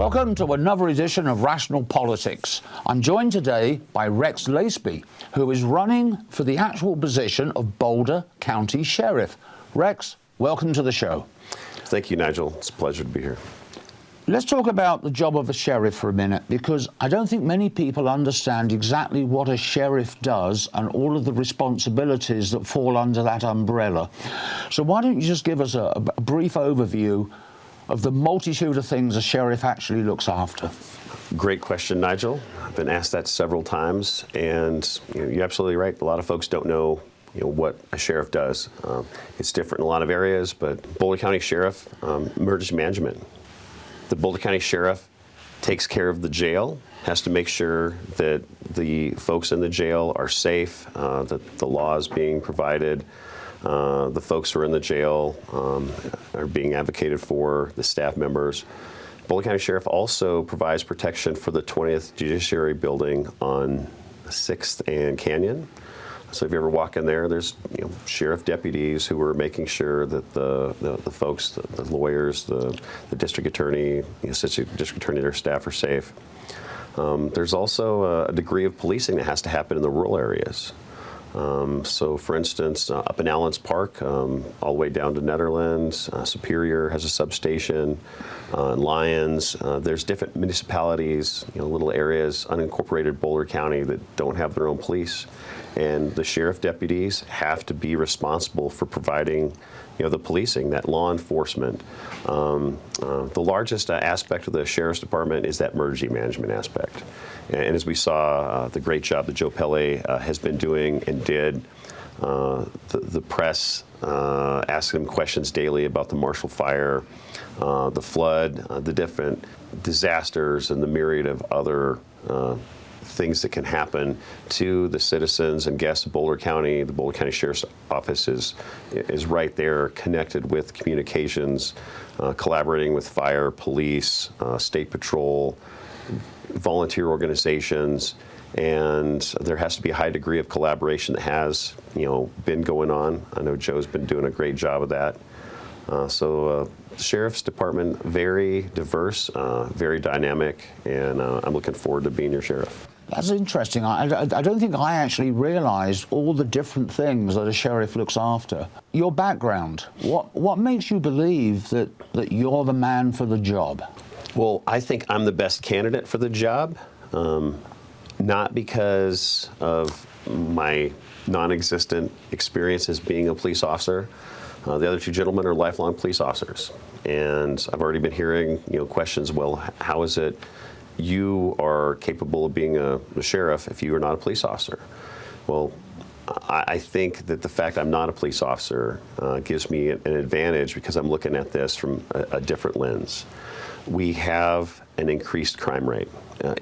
Welcome to another edition of Rational Politics. I'm joined today by Rex Laceby, who is running for the actual position of Boulder County Sheriff. Rex, welcome to the show. Thank you, Nigel. It's a pleasure to be here. Let's talk about the job of a sheriff for a minute, because I don't think many people understand exactly what a sheriff does and all of the responsibilities that fall under that umbrella. So why don't you just give us a brief overview of the multitude of things a sheriff actually looks after? Great question, Nigel. I've been asked that several times, and you're absolutely right. A lot of folks don't know what a sheriff does. It's different in a lot of areas, but Boulder County Sheriff, emergency management. The Boulder County Sheriff takes care of the jail, has to make sure that the folks in the jail are safe, that the law is being provided, the folks who are in the jail are being advocated for, the staff members. Boulder County Sheriff also provides protection for the 20th Judiciary Building on 6th and Canyon. So if you ever walk in there, there's sheriff deputies who are making sure that the folks, the lawyers, the district attorney, the assistant district attorney, their staff are safe. There's also a degree of policing that has to happen in the rural areas. So for instance, up in Allens Park, all the way down to Netherlands, Superior has a substation, in Lyons, there's different municipalities, little areas, unincorporated Boulder County that don't have their own police. And the sheriff deputies have to be responsible for providing the policing, that law enforcement. The largest aspect of the sheriff's department is that emergency management aspect. And as we saw, the great job that Joe Pele has been doing and did, the press asking him questions daily about the Marshall Fire, the flood, the different disasters, and the myriad of other things that can happen to the citizens and guests of Boulder County. The Boulder County Sheriff's Office is right there, connected with communications, collaborating with fire, police, state patrol, volunteer organizations, and there has to be a high degree of collaboration that has been going on. I know Joe's been doing a great job of that. The Sheriff's Department, very diverse, very dynamic, and I'm looking forward to being your sheriff. That's interesting. I don't think I actually realized all the different things that a sheriff looks after. Your background, what makes you believe that you're the man for the job? Well, I think I'm the best candidate for the job, not because of my non-existent experience as being a police officer. The other two gentlemen are lifelong police officers, and I've already been hearing questions. Well, how is it you are capable of being a sheriff if you are not a police officer? Well, I think that the fact I'm not a police officer gives me an advantage because I'm looking at this from a different lens. We have an increased crime rate.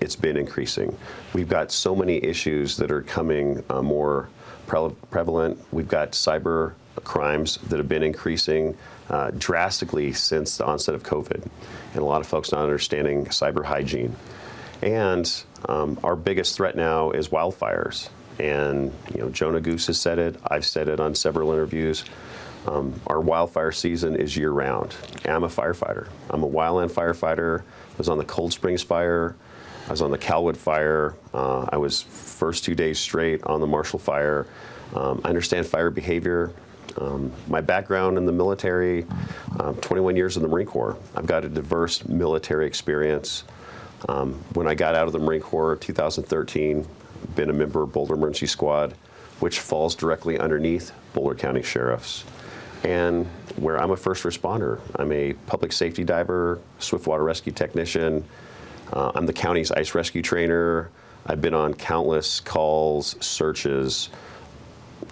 It's been increasing. We've got so many issues that are coming more prevalent. We've got cyber crimes that have been increasing drastically since the onset of COVID, and a lot of folks not understanding cyber hygiene. And our biggest threat now is wildfires. And Jonah Goose has said it. I've said it on several interviews. Our wildfire season is year-round. I'm a firefighter. I'm a wildland firefighter. I was on the Cold Springs fire. I was on the Calwood fire. I was first 2 days straight on the Marshall fire. I understand fire behavior. My background in the military, 21 years in the Marine Corps. I've got a diverse military experience. When I got out of the Marine Corps in 2013, been a member of Boulder Emergency Squad, which falls directly underneath Boulder County Sheriffs, and where I'm a first responder. I'm a public safety diver, swiftwater rescue technician. I'm the county's ice rescue trainer. I've been on countless calls, searches,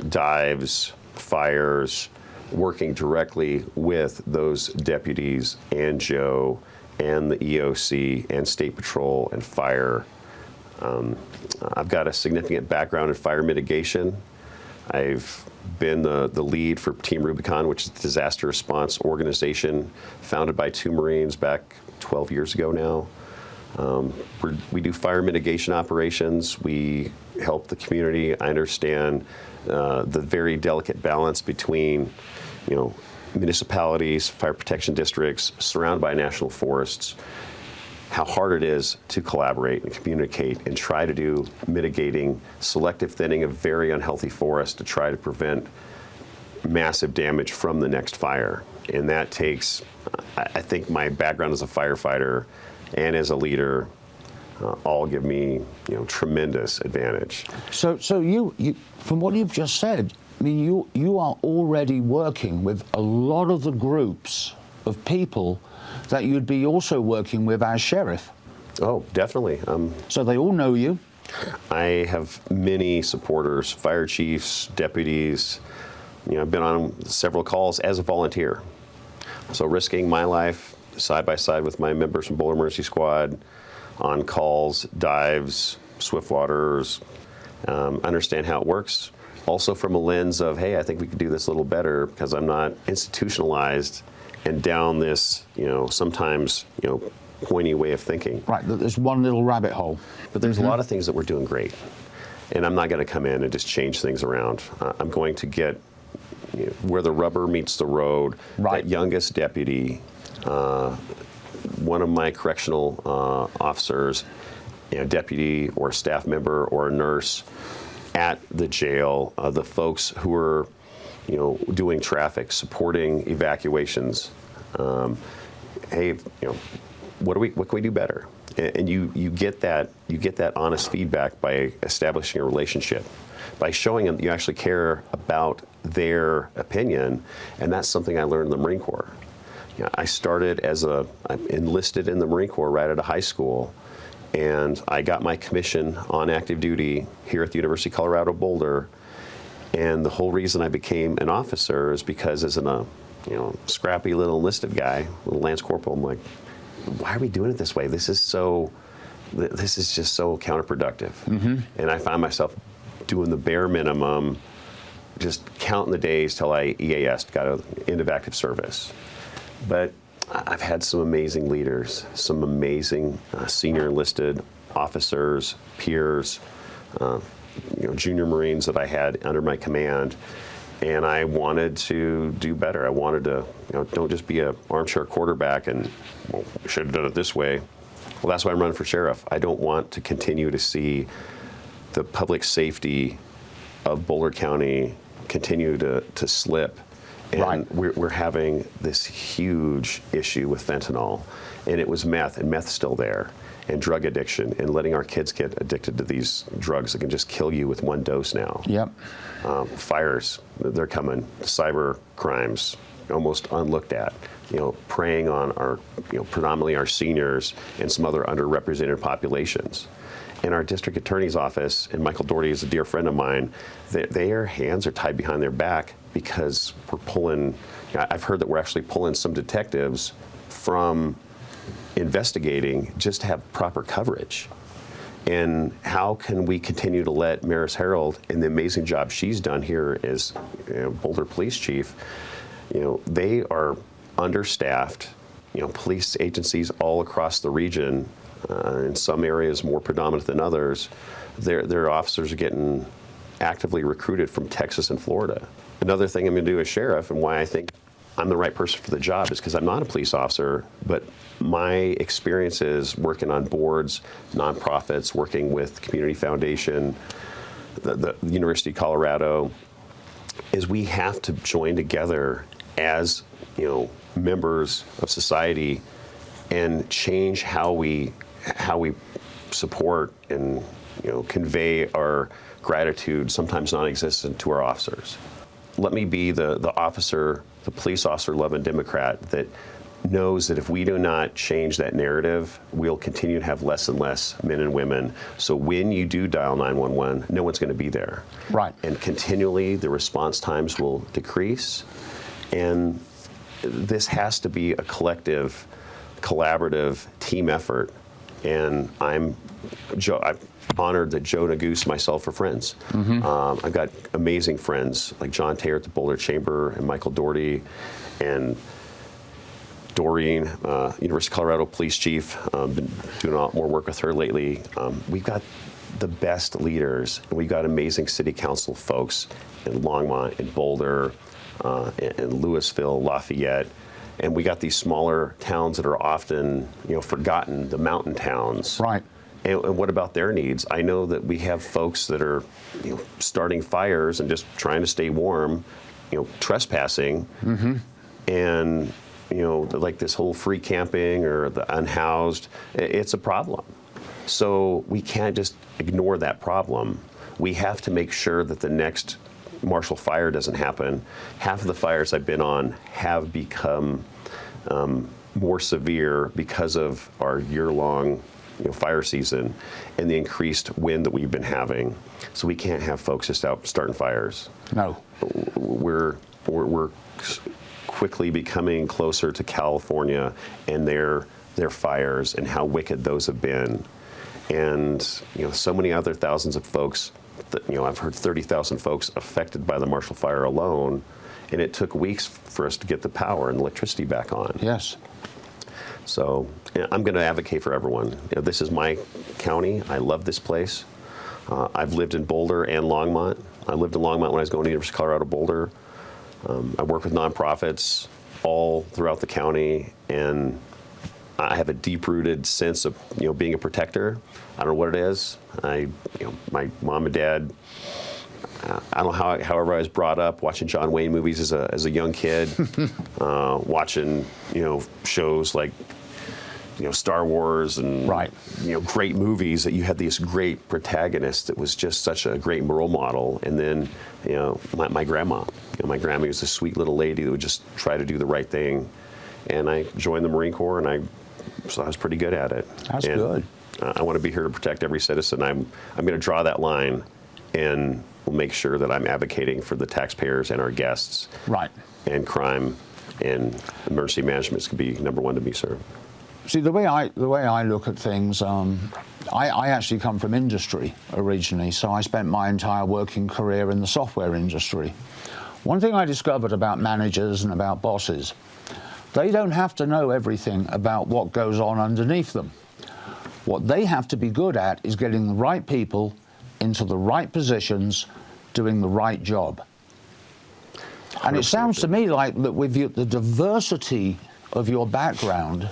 dives, fires, working directly with those deputies and Joe and the EOC and State Patrol and fire. I've got a significant background in fire mitigation. I've been the lead for Team Rubicon, which is a disaster response organization founded by two Marines back 12 years ago now. We do fire mitigation operations. We help the community. I understand the very delicate balance between, municipalities, fire protection districts, surrounded by national forests, how hard it is to collaborate and communicate and try to do mitigating, selective thinning of very unhealthy forests to try to prevent massive damage from the next fire. And that takes, I think my background as a firefighter and as a leader all give me, tremendous advantage. So you, from what you've just said, I mean, you are already working with a lot of the groups of people that you'd be also working with as sheriff. Oh, definitely. So they all know you. I have many supporters, fire chiefs, deputies. I've been on several calls as a volunteer. So risking my life side by side with my members from Boulder Emergency Squad on calls, dives, swift waters, understand how it works. Also from a lens of, hey, I think we could do this a little better because I'm not institutionalized and down this, sometimes, pointy way of thinking. Right, there's one little rabbit hole. But there's a lot of things that we're doing great. And I'm not going to come in and just change things around. I'm going to get where the rubber meets the road. Right. That youngest deputy, one of my correctional officers, deputy or staff member or a nurse at the jail, the folks who are doing traffic, supporting evacuations. Hey, what can we do better? And you get that honest feedback by establishing a relationship, by showing them that you actually care about their opinion, and that's something I learned in the Marine Corps. I started I'm enlisted in the Marine Corps right out of high school, and I got my commission on active duty here at the University of Colorado Boulder. And the whole reason I became an officer is because as a scrappy little enlisted guy, little Lance Corporal, I'm like, why are we doing it this way? This is just so counterproductive. And I found myself doing the bare minimum, just counting the days till I EAS'd, got into active service. But I've had some amazing leaders, some amazing senior enlisted officers, peers, junior Marines that I had under my command, and I wanted to do better. I wanted to, don't just be an armchair quarterback and, well, we should have done it this way. Well, that's why I'm running for sheriff. I don't want to continue to see the public safety of Boulder County continue to slip. And right. we're having this huge issue with fentanyl, and it was meth, and meth's still there, and drug addiction, and letting our kids get addicted to these drugs that can just kill you with one dose now. Yep. Fires, they're coming. Cyber crimes, almost unlooked at. Preying on our, predominantly our seniors and some other underrepresented populations. In our district attorney's office, and Michael Doherty is a dear friend of mine, their hands are tied behind their back because we're pulling, I've heard that we're actually pulling some detectives from investigating just to have proper coverage. And how can we continue to let Maris Harold, and the amazing job she's done here as Boulder Police Chief, they are understaffed, police agencies all across the region, in some areas more predominant than others, their officers are getting actively recruited from Texas and Florida. Another thing I'm going to do as sheriff, and why I think I'm the right person for the job, is because I'm not a police officer, but my experiences working on boards, nonprofits, working with Community Foundation, the University of Colorado, is we have to join together as members of society and change how we support and convey our gratitude, sometimes non-existent, to our officers. Let me be the officer, the police officer loving Democrat that knows that if we do not change that narrative, we'll continue to have less and less men and women. So when you do dial 911, no one's going to be there. Right. And continually the response times will decrease. And this has to be a collective, collaborative team effort. And I'm honored that Joe Nagoose and myself are friends. I've got amazing friends like John Taylor at the Boulder Chamber and Michael Doherty and Doreen, University of Colorado Police Chief. Been doing a lot more work with her lately. We've got the best leaders, and we've got amazing city council folks in Longmont, in Boulder, in Louisville, Lafayette. And we got these smaller towns that are often, forgotten, the mountain towns. Right. And what about their needs? I know that we have folks that are, starting fires and just trying to stay warm, trespassing, and like this whole free camping or the unhoused. It's a problem. So we can't just ignore that problem. We have to make sure that the next Marshall Fire doesn't happen. Half of the fires I've been on have become more severe because of our year-long fire season and the increased wind that we've been having. So we can't have folks just out starting fires. No. We're quickly becoming closer to California and their fires and how wicked those have been. And so many other thousands of folks that, I've heard 30,000 folks affected by the Marshall Fire alone, and it took weeks for us to get the power and electricity back on. Yes. So I'm going to advocate for everyone. This is my county. I love this place. I've lived in Boulder and Longmont. I lived in Longmont when I was going to University of Colorado Boulder. I work with nonprofits all throughout the county, and I have a deep-rooted sense of being a protector. I don't know what it is. My mom and dad. I don't know however I was brought up watching John Wayne movies as a young kid, watching shows like Star Wars and right. Great movies that you had this great protagonist that was just such a great role model. And then my grandma. My grandma was a sweet little lady that would just try to do the right thing. And I joined the Marine Corps, and so I was pretty good at it. That's good. I want to be here to protect every citizen. I'm going to draw that line, and we'll make sure that I'm advocating for the taxpayers and our guests. Right. And crime and emergency management is going to be number one to me, sir. See, the way I look at things, I actually come from industry originally, so I spent my entire working career in the software industry. One thing I discovered about managers and about bosses, they don't have to know everything about what goes on underneath them. What they have to be good at is getting the right people into the right positions, doing the right job. And it sounds to me like that with the diversity of your background,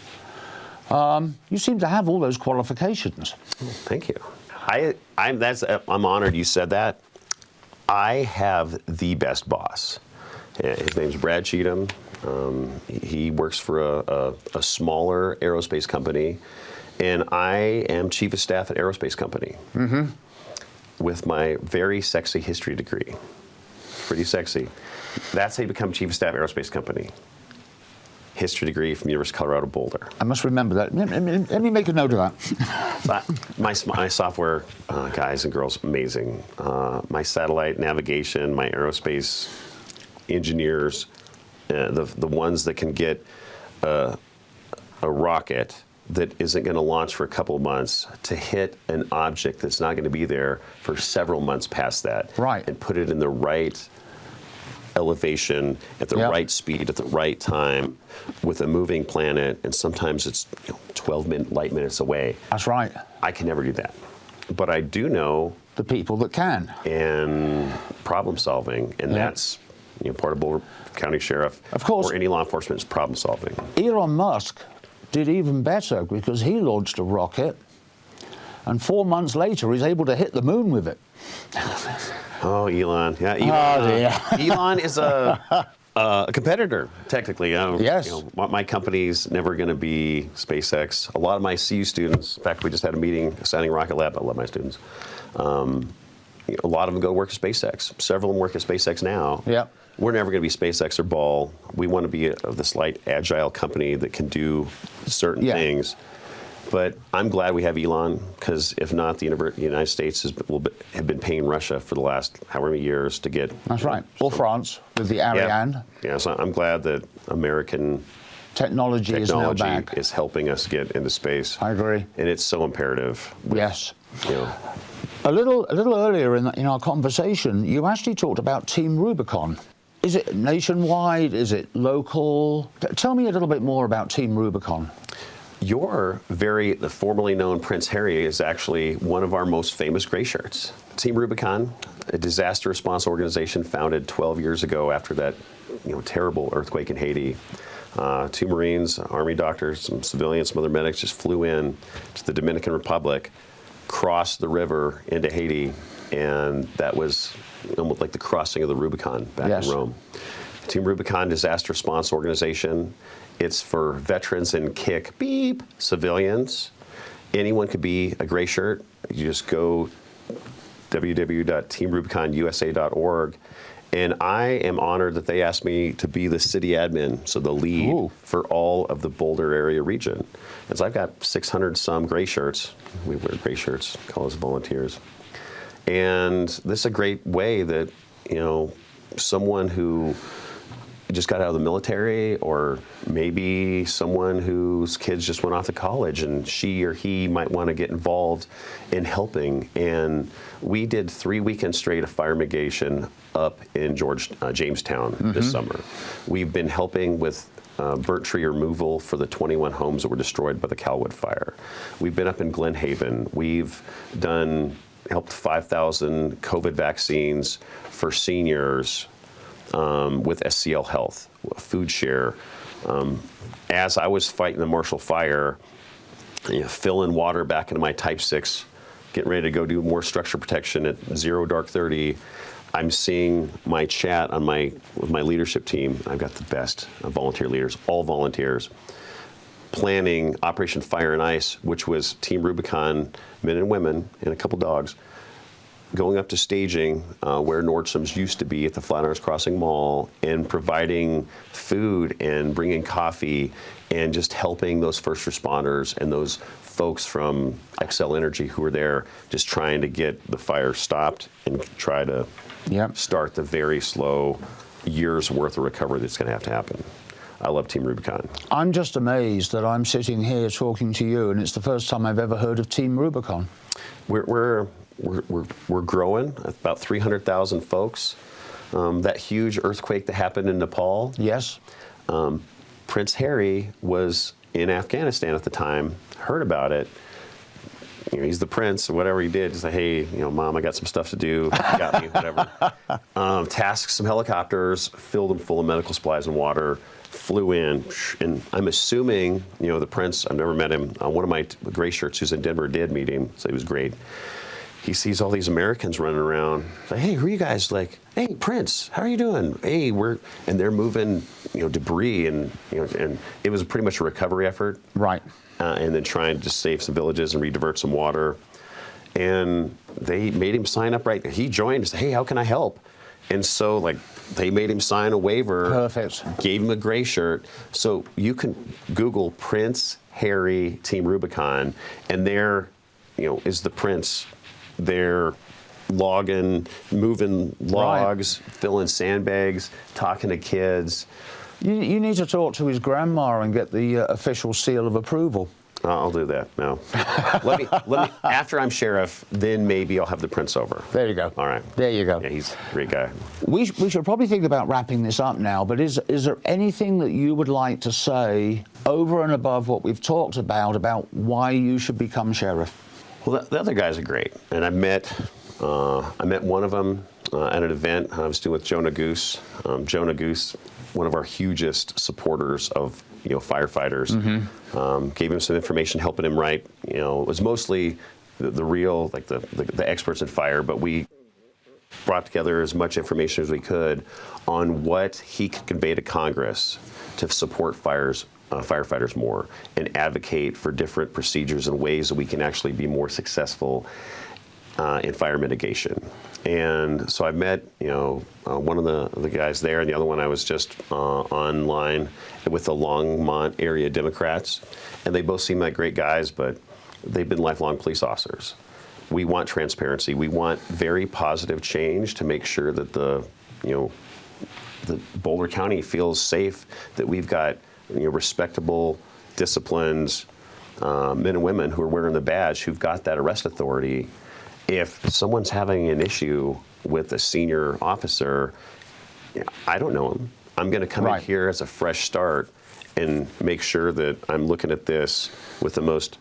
you seem to have all those qualifications. Thank you. I'm honored you said that. I have the best boss. His name's Brad Cheatham. He works for a smaller aerospace company, and I am chief of staff at aerospace company with my very sexy history degree. Pretty sexy. That's how you become chief of staff at aerospace company. History degree from University of Colorado Boulder. I must remember that. Let me make a note of that. My software guys and girls, amazing. My satellite navigation, my aerospace engineers, the ones that can get a rocket that isn't going to launch for a couple of months to hit an object that's not going to be there for several months past that. Right. And put it in the right elevation at the right speed at the right time with a moving planet, and sometimes it's 12 light minutes away. That's right. I can never do that. But I do know the people that can. And problem solving, and that's part of Boulder County Sheriff, of course, or any law enforcement, is problem solving. Elon Musk did even better because he launched a rocket, and 4 months later he's able to hit the moon with it. Oh, Elon! Yeah, Elon. Elon is a competitor, technically. Yes. My company's never going to be SpaceX. A lot of my CU students, in fact, we just had a meeting, Ascending Rocket Lab. I love my students. A lot of them go work at SpaceX. Several of them work at SpaceX now. Yeah. We're never going to be SpaceX or Ball. We want to be the slight agile company that can do certain things. But I'm glad we have Elon, because if not, the United States have been paying Russia for the last however many years to get. That's right. Or France with the Ariane. Yeah, so I'm glad that American technology is now back. Is helping us get into space. I agree. And it's so imperative. Yes. A little earlier in our conversation, you actually talked about Team Rubicon. Is it nationwide? Is it local? Tell me a little bit more about Team Rubicon. The formerly known Prince Harry is actually one of our most famous gray shirts. Team Rubicon, a disaster response organization founded 12 years ago after that terrible earthquake in Haiti. 2 Marines, Army doctors, some civilians, some other medics just flew in to the Dominican Republic, crossed the river into Haiti, and that was almost like the crossing of the Rubicon back in Rome. Team Rubicon Disaster Response Organization. It's for veterans and beep civilians. Anyone could be a gray shirt. You just go www.teamrubiconusa.org. And I am honored that they asked me to be the city admin, so the lead for all of the Boulder area region. And so I've got 600 some gray shirts. We wear gray shirts, call us volunteers. And this is a great way that, someone who just got out of the military, or maybe someone whose kids just went off to college and she or he might want to get involved in helping. And we did 3 weekends straight of fire mitigation up in Jamestown this summer. We've been helping with burnt tree removal for the 21 homes that were destroyed by the Calwood fire. We've been up in Glen Haven. We've helped 5,000 COVID vaccines for seniors with SCL Health, Food Share. As I was fighting the Marshall Fire, filling water back into my Type 6, getting ready to go do more structure protection at 0 dark 30, I'm seeing my chat with my leadership team. I've got the best volunteer leaders, all volunteers, planning Operation Fire and Ice, which was Team Rubicon men and women and a couple dogs, going up to staging where Nordstrom's used to be at the Flatirons Crossing Mall, and providing food and bringing coffee and just helping those first responders and those folks from Xcel Energy who were there, just trying to get the fire stopped and try to start the very slow years worth of recovery that's going to have to happen. I love Team Rubicon. I'm just amazed that I'm sitting here talking to you, and it's the first time I've ever heard of Team Rubicon. We're growing, about 300,000 folks. That huge earthquake that happened in Nepal. Yes. Prince Harry was in Afghanistan at the time, heard about it. He's the prince, or whatever he did. He's like, hey, Mom, I got some stuff to do. You got me, whatever. Tasked some helicopters, filled them full of medical supplies and water, flew in, and I'm assuming, the prince, I've never met him. One of my gray shirts who's in Denver did meet him, so he was great. He sees all these Americans running around. Like, hey, who are you guys? Like, hey, Prince, how are you doing? Hey, and they're moving, debris, and and it was pretty much a recovery effort. Right. And then trying to save some villages and redivert some water. And they made him sign up right there. He joined and said, hey, how can I help? And so, they made him sign a waiver. Perfect. Gave him a gray shirt. So you can Google Prince Harry Team Rubicon, and there, is the prince. They're logging, moving logs, filling sandbags, talking to kids. You need to talk to his grandma and get the official seal of approval. I'll do that. No. let me. After I'm sheriff, then maybe I'll have the prince over. There you go. All right. There you go. Yeah, he's a great guy. We should probably think about wrapping this up now, but is there anything that you would like to say over and above what we've talked about why you should become sheriff? Well, the other guys are great, and I met one of them at an event I was doing with Jonah Goose. Jonah Goose, one of our hugest supporters of firefighters. Gave him some information, helping him write. It was mostly the real the experts in fire, but we brought together as much information as we could on what he could convey to Congress to support firefighters more and advocate for different procedures and ways that we can actually be more successful in fire mitigation. And so I met, one of the guys there, and the other one I was just online with the Longmont area Democrats, and they both seem like great guys, but they've been lifelong police officers. We want transparency. We want very positive change to make sure that the Boulder County feels safe, that we've got respectable, disciplined men and women who are wearing the badge, who've got that arrest authority. If someone's having an issue with a senior officer, I don't know him. I'm going to come in here as a fresh start and make sure that I'm looking at this with the most,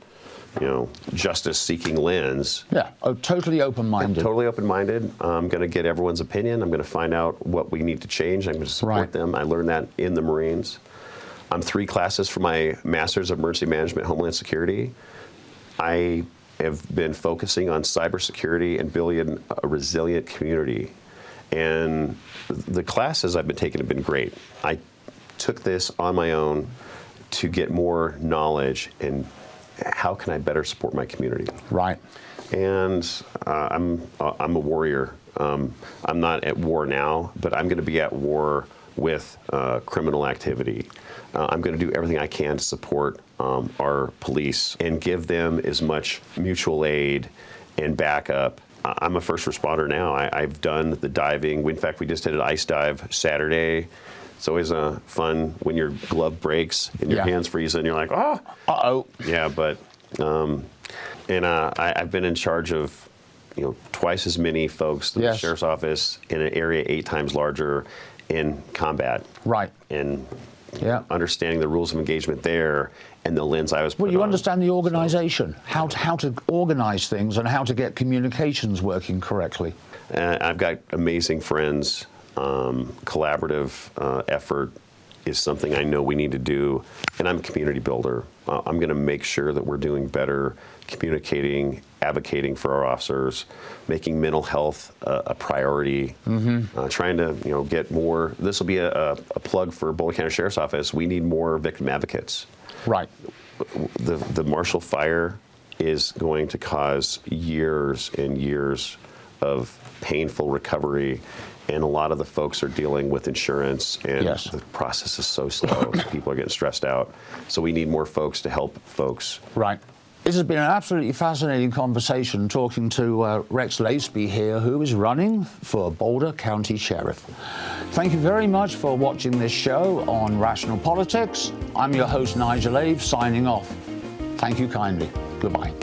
justice-seeking lens. Yeah, totally open-minded. Yeah, totally open-minded. I'm going to get everyone's opinion. I'm going to find out what we need to change. I'm going to support them. I learned that in the Marines. I'm 3 classes for my Master's of Emergency Management Homeland Security. I have been focusing on cybersecurity and building a resilient community. And the classes I've been taking have been great. I took this on my own to get more knowledge and how can I better support my community. Right. And I'm a warrior. I'm not at war now, but I'm going to be at war with criminal activity. I'm going to do everything I can to support our police and give them as much mutual aid and backup. I'm a first responder now. I've done the diving. In fact, we just did an ice dive Saturday. It's always fun when your glove breaks and your hands freeze and you're like, oh. Uh-oh. Yeah, but, I've been in charge of, twice as many folks than the sheriff's office in an area 8 times larger in combat. Right. And understanding the rules of engagement there and the lens I was put on. Well, you understand the organization, how to organize things and how to get communications working correctly. I've got amazing friends. Collaborative effort is something I know we need to do, and I'm a community builder. I'm going to make sure that we're doing better communicating, advocating for our officers, making mental health a priority, trying to get more. This will be a plug for Boulder County Sheriff's Office. We need more victim advocates. Right. The Marshall Fire is going to cause years and years of painful recovery. And a lot of the folks are dealing with insurance, and the process is so slow. People are getting stressed out. So we need more folks to help folks. Right. This has been an absolutely fascinating conversation talking to Rex Laceby here, who is running for Boulder County Sheriff. Thank you very much for watching this show on Rational Politics. I'm your host, Nigel Abe, signing off. Thank you kindly. Goodbye.